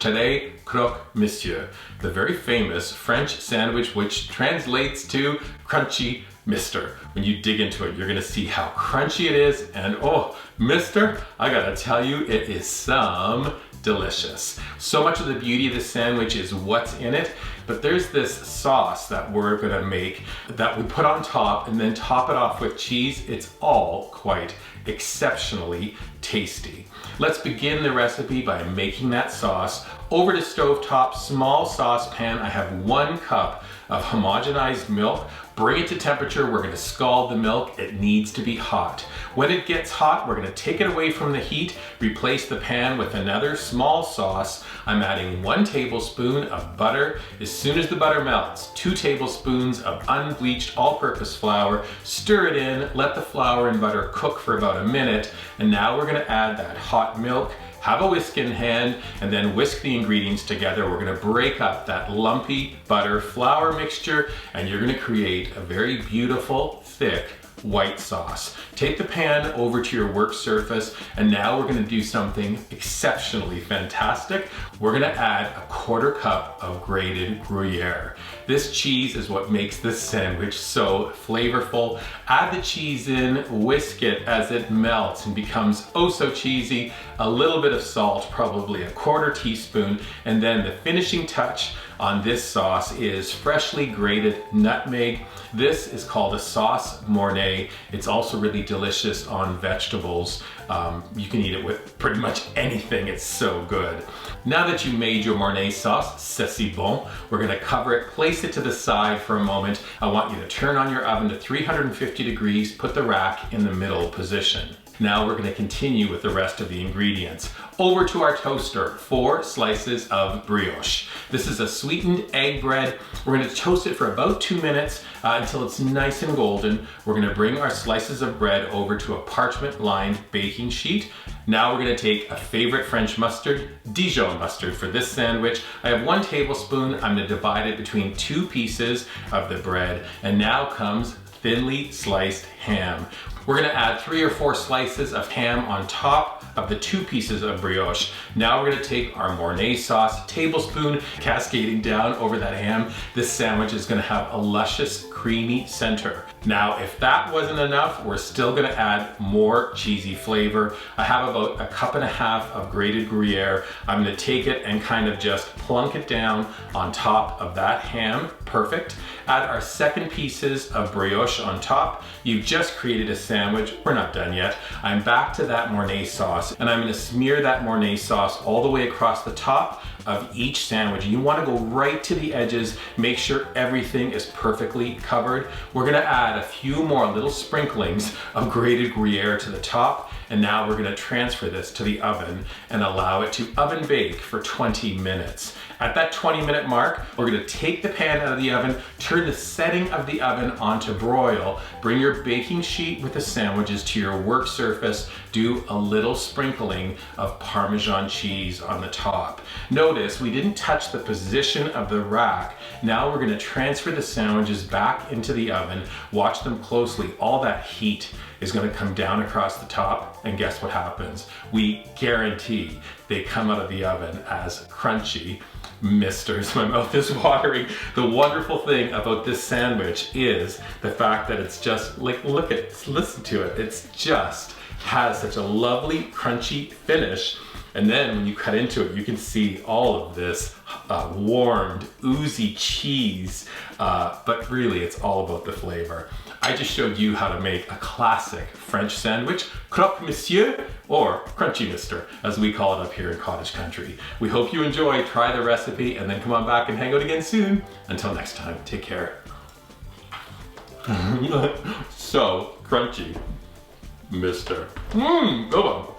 Today, croque monsieur, the very famous French sandwich which translates to crunchy mister. When you dig into it, you're gonna see how crunchy it is, and oh, mister, I gotta tell you, it is some delicious. So much of the beauty of this sandwich is what's in it, but there's this sauce that we're gonna make that we put on top and then top it off with cheese. It's all quite exceptionally tasty. Let's begin the recipe by making that sauce. Over to stovetop, small saucepan, I have 1 cup of homogenized milk. Bring it to temperature, we're gonna scald the milk. It needs to be hot. When it gets hot, we're gonna take it away from the heat, replace the pan with another small sauce. I'm adding 1 tablespoon of butter. As soon as the butter melts, 2 tablespoons of unbleached all-purpose flour. Stir it in, let the flour and butter cook for about a minute, and now we're gonna add that hot milk. Have a whisk in hand and then whisk the ingredients together. We're gonna break up that lumpy butter flour mixture and you're gonna create a very beautiful, thick, white sauce. Take the pan over to your work surface, and now we're gonna do something exceptionally fantastic. We're gonna add a 1/4 cup of grated Gruyere. This cheese is what makes this sandwich so flavorful. Add the cheese in, whisk it as it melts and becomes oh so cheesy. A little bit of salt, probably a 1/4 teaspoon, and then the finishing touch on this sauce is freshly grated nutmeg. This is called a sauce Mornay. It's also really delicious on vegetables. You can eat it with pretty much anything, it's so good. Now that you made your Mornay sauce, c'est bon, we're gonna cover it, place it to the side for a moment. I want you to turn on your oven to 350 degrees, put the rack in the middle position. Now we're gonna continue with the rest of the ingredients. Over to our toaster, 4 slices of brioche. This is a sweetened egg bread. We're gonna toast it for about 2 minutes until it's nice and golden. We're gonna bring our slices of bread over to a parchment-lined baking sheet. Now we're gonna take a favorite French mustard, Dijon mustard for this sandwich. I have 1 tablespoon. I'm gonna divide it between 2 pieces of the bread. And now comes thinly sliced ham. We're gonna add 3 or 4 slices of ham on top of the 2 pieces of brioche. Now we're gonna take our Mornay sauce, tablespoon cascading down over that ham. This sandwich is gonna have a luscious, creamy center. Now, if that wasn't enough, we're still gonna add more cheesy flavor. I have about 1.5 cups of grated Gruyere. I'm gonna take it and kind of just plunk it down on top of that ham. Perfect. Add our 2nd pieces of brioche on top. You've just created a sandwich. We're not done yet. I'm back to that Mornay sauce, and I'm gonna smear that Mornay sauce all the way across the top of each sandwich. You wanna go right to the edges, make sure everything is perfectly covered. We're gonna add a few more little sprinklings of grated Gruyere to the top, and now we're gonna transfer this to the oven and allow it to oven bake for 20 minutes. At that 20-minute mark, we're gonna take the pan out of the oven, turn the setting of the oven onto broil, bring your baking sheet with the sandwiches to your work surface, do a little sprinkling of Parmesan cheese on the top. Notice we didn't touch the position of the rack. Now we're gonna transfer the sandwiches back into the oven. Watch them closely. All that heat is gonna come down across the top, and guess what happens? We guarantee they come out of the oven as crunchy misters. My mouth is watering. The wonderful thing about this sandwich is the fact that it's just like, look at, listen to it. It's just has such a lovely crunchy finish. And then when you cut into it, you can see all of this warmed, oozy cheese, but really it's all about the flavor. I just showed you how to make a classic French sandwich, croque monsieur, or crunchy mister, as we call it up here in cottage country. We hope you enjoy, try the recipe, and then come on back and hang out again soon. Until next time, take care. So crunchy, mister. Go on.